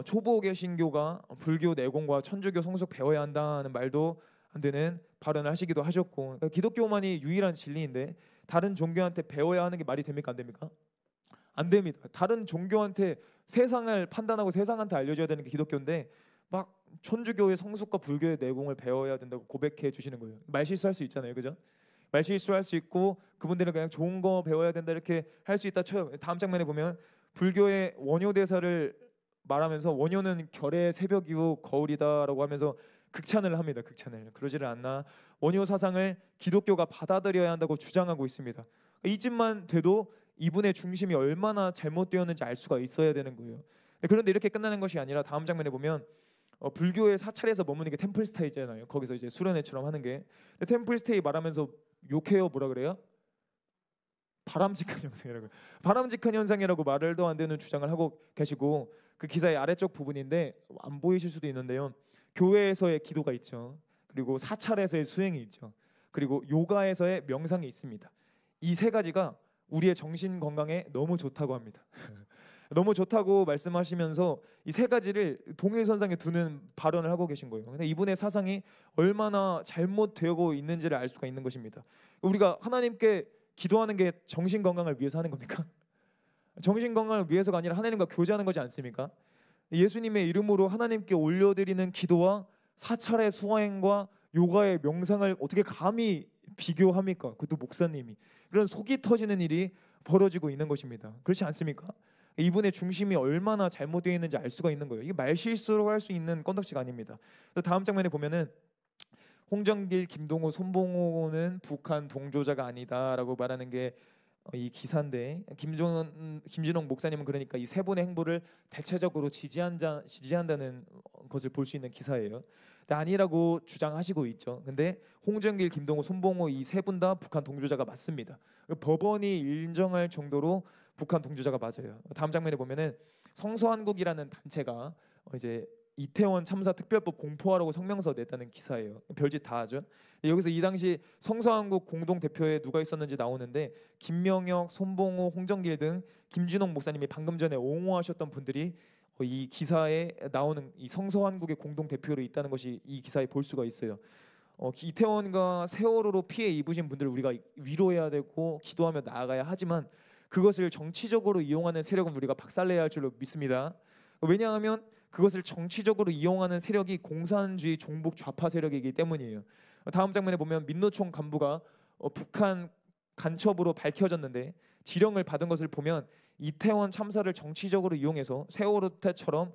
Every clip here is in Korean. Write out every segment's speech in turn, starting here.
초보 개신교가 불교 내공과 천주교 성숙 배워야 한다는 말도 안 되는 발언을 하시기도 하셨고, 그러니까 기독교만이 유일한 진리인데 다른 종교한테 배워야 하는 게 말이 됩니까? 안 됩니까? 안 됩니다. 다른 종교한테 세상을 판단하고 세상한테 알려줘야 되는 게 기독교인데 막 천주교의 성숙과 불교의 내공을 배워야 된다고 고백해 주시는 거예요. 말 실수할 수 있잖아요, 그죠? 말 실수할 수 있고 그분들은 그냥 좋은 거 배워야 된다 이렇게 할 수 있다 쳐요. 다음 장면에 보면 불교의 원효 대사를 말하면서 원효는 결의 새벽이고 거울이다라고 하면서 극찬을 합니다. 극찬을. 그러지를 않나 원효 사상을 기독교가 받아들여야 한다고 주장하고 있습니다. 이쯤만 돼도 이분의 중심이 얼마나 잘못되었는지 알 수가 있어야 되는 거예요. 그런데 이렇게 끝나는 것이 아니라 다음 장면에 보면 불교의 사찰에서 머무는 게 템플스테이잖아요. 거기서 이제 수련회처럼 하는 게. 근데 템플스테이 말하면서 욕해요. 뭐라 그래요? 바람직한 현상이라고. 바람직한 현상이라고 말도 안 되는 주장을 하고 계시고, 그 기사의 아래쪽 부분인데 안 보이실 수도 있는데요. 교회에서의 기도가 있죠. 그리고 사찰에서의 수행이 있죠. 그리고 요가에서의 명상이 있습니다. 이 세 가지가 우리의 정신 건강에 너무 좋다고 합니다. 너무 좋다고 말씀하시면서 이 세 가지를 동일선상에 두는 발언을 하고 계신 거예요. 근데 이분의 사상이 얼마나 잘못되고 있는지를 알 수가 있는 것입니다. 우리가 하나님께 기도하는 게 정신 건강을 위해서 하는 겁니까? 정신 건강을 위해서가 아니라 하나님과 교제하는 거지 않습니까? 예수님의 이름으로 하나님께 올려드리는 기도와 사찰의 수행과 요가의 명상을 어떻게 감히 비교합니까? 그것도 목사님이. 그런 속이 터지는 일이 벌어지고 있는 것입니다. 그렇지 않습니까? 이분의 중심이 얼마나 잘못되어 있는지 알 수가 있는 거예요. 이게 말실수로 할 수 있는 건덕지가 아닙니다. 다음 장면에 보면은 홍정길, 김동호, 손봉호는 북한 동조자가 아니다라고 말하는 게 이 기사인데, 김진홍 목사님은 그러니까 이 세 분의 행보를 대체적으로 지지한다는 것을 볼 수 있는 기사예요. 근데 아니라고 주장하시고 있죠. 근데 홍정길, 김동호, 손봉호 이 세 분 다 북한 동조자가 맞습니다. 법원이 인정할 정도로 북한 동조자가 맞아요. 다음 장면에 보면은 성서한국이라는 단체가 이제 이태원 참사 특별법 공포하라고 성명서 냈다는 기사예요. 별짓 다 하죠. 여기서 이 당시 성서한국 공동 대표에 누가 있었는지 나오는데 김명혁, 손봉호, 홍정길 등 김진홍 목사님이 방금 전에 옹호하셨던 분들이 이 기사에 나오는 이 성서한국의 공동 대표로 있다는 것이 이 기사에 볼 수가 있어요. 이태원과 세월호로 피해 입으신 분들을 우리가 위로해야 되고 기도하며 나아가야 하지만 그것을 정치적으로 이용하는 세력은 우리가 박살내야 할 줄로 믿습니다. 왜냐하면 그것을 정치적으로 이용하는 세력이 공산주의 종북 좌파 세력이기 때문이에요. 다음 장면에 보면 민노총 간부가 북한 간첩으로 밝혀졌는데 지령을 받은 것을 보면 이태원 참사를 정치적으로 이용해서 세월호 때처럼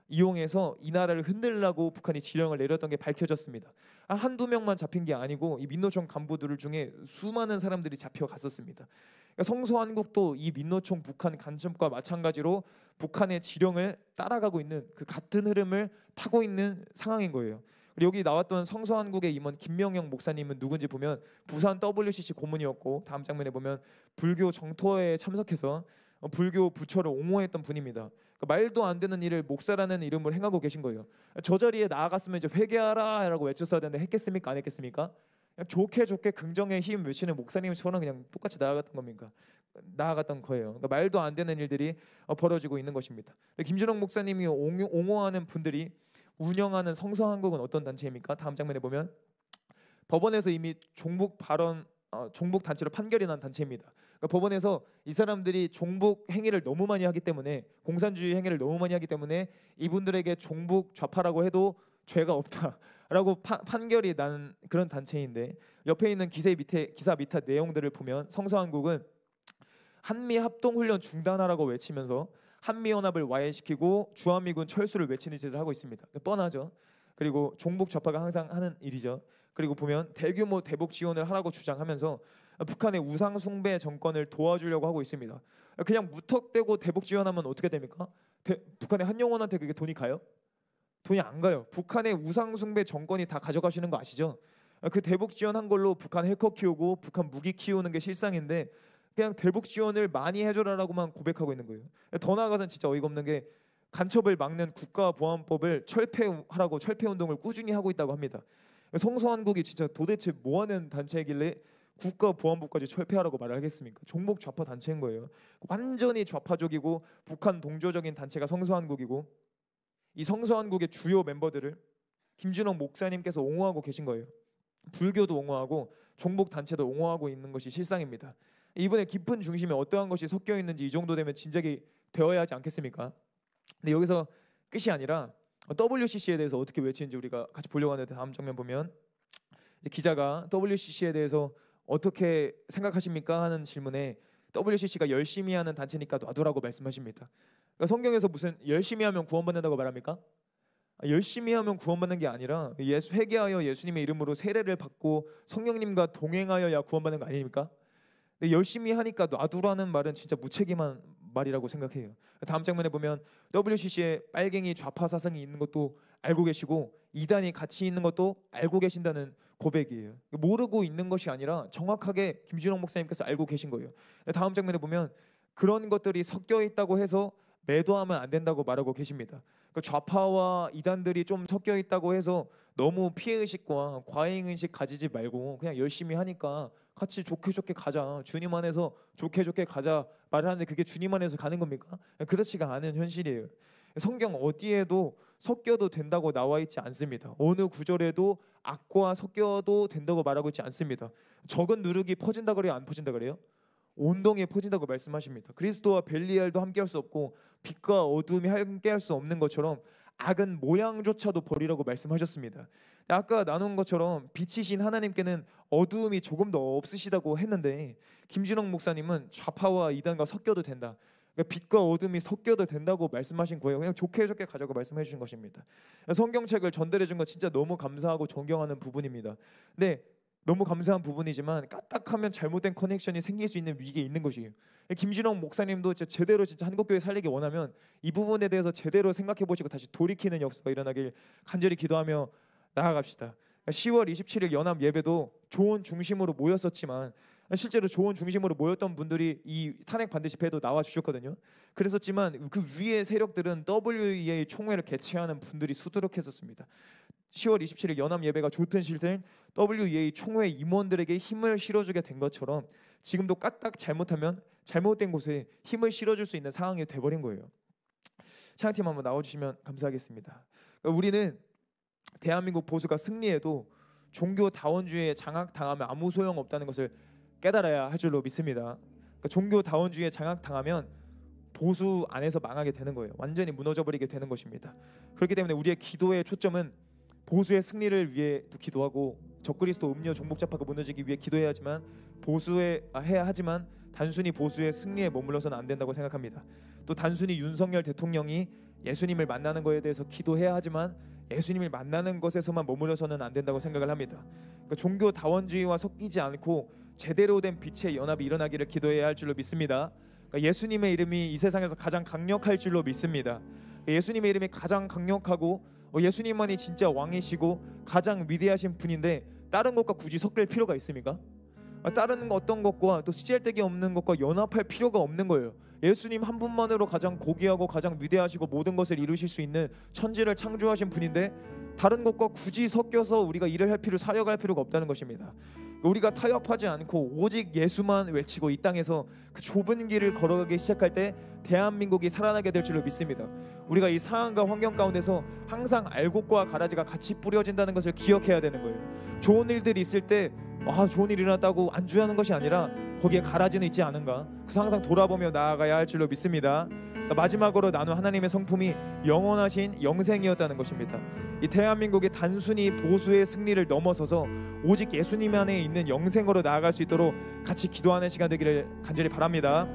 이용해서 이 나라를 흔들라고 북한이 지령을 내렸던 게 밝혀졌습니다. 한두 명만 잡힌 게 아니고 이 민노총 간부들 중에 수많은 사람들이 잡혀갔었습니다. 그러니까 성서한국도 이 민노총 북한 간첩과 마찬가지로 북한의 지령을 따라가고 있는 그 같은 흐름을 타고 있는 상황인 거예요. 그리고 여기 나왔던 성서한국의 임원 김명영 목사님은 누군지 보면 부산 WCC 고문이었고, 다음 장면에 보면 불교 정토회에 참석해서 불교 부처를 옹호했던 분입니다. 그러니까 말도 안 되는 일을 목사라는 이름을 행하고 계신 거예요. 저 자리에 나아갔으면 이제 회개하라라고 외쳤어야 되는데 했겠습니까? 안 했겠습니까? 그냥 좋게 좋게 긍정의 힘 외치는 목사님처럼 그냥 똑같이 나아갔던 겁니까? 나아갔던 거예요. 그러니까 말도 안 되는 일들이 벌어지고 있는 것입니다. 김준홍 목사님이 옹호하는 분들이 운영하는 성서한국은 어떤 단체입니까? 다음 장면에 보면 법원에서 이미 종북 발언 종북 단체로 판결이 난 단체입니다. 그러니까 법원에서 이 사람들이 종북 행위를 너무 많이 하기 때문에, 공산주의 행위를 너무 많이 하기 때문에 이분들에게 종북 좌파라고 해도 죄가 없다라고 판결이 난 그런 단체인데, 옆에 있는 기사 밑에 내용들을 보면 성서한국은 한미 합동훈련 중단하라고 외치면서 한미연합을 와해시키고 주한미군 철수를 외치는 짓을 하고 있습니다. 뻔하죠. 그리고 종북 좌파가 항상 하는 일이죠. 그리고 보면 대규모 대북 지원을 하라고 주장하면서 북한의 우상 숭배 정권을 도와주려고 하고 있습니다. 그냥 무턱대고 대북 지원하면 어떻게 됩니까? 북한의 한영원한테 그게 돈이 가요? 돈이 안 가요. 북한의 우상 숭배 정권이 다 가져가시는 거 아시죠? 그 대북 지원한 걸로 북한 해커 키우고 북한 무기 키우는 게 실상인데 그냥 대북 지원을 많이 해줘라라고만 고백하고 있는 거예요. 더 나아가서는 진짜 어이가 없는 게 간첩을 막는 국가보안법을 철폐하라고 철폐 운동을 꾸준히 하고 있다고 합니다. 성서한국이 진짜 도대체 뭐하는 단체이길래 국가보안법까지 철폐하라고 말을 하겠습니까? 종북 좌파 단체인 거예요. 완전히 좌파적이고 북한 동조적인 단체가 성서한국이고, 이 성서한국의 주요 멤버들을 김진홍 목사님께서 옹호하고 계신 거예요. 불교도 옹호하고 종목 단체도 옹호하고 있는 것이 실상입니다. 이분의 깊은 중심에 어떠한 것이 섞여 있는지 이 정도 되면 진작이 되어야 하지 않겠습니까? 근데 여기서 끝이 아니라 WCC에 대해서 어떻게 외치는지 우리가 같이 보려고 하는데, 다음 장면 보면 이제 기자가 WCC에 대해서 어떻게 생각하십니까? 하는 질문에 WCC가 열심히 하는 단체니까 놔두라고 말씀하십니다. 그러니까 성경에서 무슨 열심히 하면 구원받는다고 말합니까? 열심히 하면 구원받는 게 아니라 회개하여 예수님의 이름으로 세례를 받고 성령님과 동행하여야 구원받는 거 아닙니까? 근데 열심히 하니까 놔두라는 말은 진짜 무책임한 말이라고 생각해요. 다음 장면에 보면 WCC에 빨갱이 좌파 사상이 있는 것도 알고 계시고 이단이 같이 있는 것도 알고 계신다는 고백이에요. 모르고 있는 것이 아니라 정확하게 김진홍 목사님께서 알고 계신 거예요. 다음 장면에 보면 그런 것들이 섞여 있다고 해서 매도하면 안 된다고 말하고 계십니다. 그러니까 좌파와 이단들이 좀 섞여 있다고 해서 너무 피해의식과 과잉의식 가지지 말고 그냥 열심히 하니까 같이 좋게 좋게 가자, 주님 안에서 좋게 좋게 가자 말하는데 그게 주님 안에서 가는 겁니까? 그렇지가 않은 현실이에요. 성경 어디에도 섞여도 된다고 나와 있지 않습니다. 어느 구절에도 악과 섞여도 된다고 말하고 있지 않습니다. 적은 누룩이 퍼진다 그래요? 안 퍼진다 그래요? 온동에 퍼진다고 말씀하십니다. 그리스도와 벨리알도 함께할 수 없고 빛과 어둠이 함께할 수 없는 것처럼 악은 모양조차도 버리라고 말씀하셨습니다. 아까 나눈 것처럼 빛이신 하나님께는 어두움이 조금 더 없으시다고 했는데 김진홍 목사님은 좌파와 이단과 섞여도 된다, 그러니까 빛과 어둠이 섞여도 된다고 말씀하신 거예요. 그냥 좋게 좋게 가자고 말씀해 주신 것입니다. 성경책을 전달해 준 건 진짜 너무 감사하고 존경하는 부분입니다. 근데 너무 감사한 부분이지만 까딱하면 잘못된 커넥션이 생길 수 있는 위기에 있는 것이에요. 김진홍 목사님도 진짜 제대로 진짜 한국교회 살리기 원하면 이 부분에 대해서 제대로 생각해 보시고 다시 돌이키는 역사가 일어나길 간절히 기도하며 나아갑시다. 10월 27일 연합 예배도 좋은 중심으로 모였었지만 실제로 좋은 중심으로 모였던 분들이 이 탄핵 반대 집회에도 나와 주셨거든요. 그랬었지만 그 위의 세력들은 WEA 총회를 개최하는 분들이 수두룩했었습니다. 10월 27일 연합 예배가 좋든 싫든 WEA 총회 임원들에게 힘을 실어주게 된 것처럼 지금도 까딱 잘못하면 잘못된 곳에 힘을 실어줄 수 있는 상황이 돼버린 거예요. 찬양팀 한번 나와주시면 감사하겠습니다. 그러니까 우리는 대한민국 보수가 승리해도 종교 다원주의에 장악당하면 아무 소용없다는 것을 깨달아야 할 줄로 믿습니다. 그러니까 종교 다원주의에 장악당하면 보수 안에서 망하게 되는 거예요. 완전히 무너져버리게 되는 것입니다. 그렇기 때문에 우리의 기도의 초점은 보수의 승리를 위해 기도하고 적그리스도 음료 종북좌파가 무너지기 위해 기도해야 하지만 단순히 보수의 승리에 머물러서는 안 된다고 생각합니다. 또 단순히 윤석열 대통령이 예수님을 만나는 것에 대해서 기도해야 하지만 예수님을 만나는 것에서만 머물러서는 안 된다고 생각을 합니다. 그러니까 종교 다원주의와 섞이지 않고 제대로 된 빛의 연합이 일어나기를 기도해야 할 줄로 믿습니다. 그러니까 예수님의 이름이 이 세상에서 가장 강력할 줄로 믿습니다. 그러니까 예수님의 이름이 가장 강력하고 예수님만이 진짜 왕이시고 가장 위대하신 분인데 다른 것과 굳이 섞일 필요가 있습니까? 다른 어떤 것과 또 쓰잘데기 없는 것과 연합할 필요가 없는 거예요. 예수님 한 분만으로 가장 고귀하고 가장 위대하시고 모든 것을 이루실 수 있는 천지를 창조하신 분인데 다른 것과 굳이 섞여서 우리가 일을 할 살려갈 필요가 없다는 것입니다. 우리가 타협하지 않고 오직 예수만 외치고 이 땅에서 그 좁은 길을 걸어가기 시작할 때 대한민국이 살아나게 될 줄로 믿습니다. 우리가 이 상황과 환경 가운데서 항상 알곡과 가라지가 같이 뿌려진다는 것을 기억해야 되는 거예요. 좋은 일들이 있을 때 좋은 일이 일어났다고 안주하는 것이 아니라 거기에 가라지는 있지 않은가, 그래서 항상 돌아보며 나아가야 할 줄로 믿습니다. 마지막으로 나눈 하나님의 성품이 영원하신 영생이었다는 것입니다. 이 대한민국이 단순히 보수의 승리를 넘어서서 오직 예수님 안에 있는 영생으로 나아갈 수 있도록 같이 기도하는 시간 되기를 간절히 바랍니다.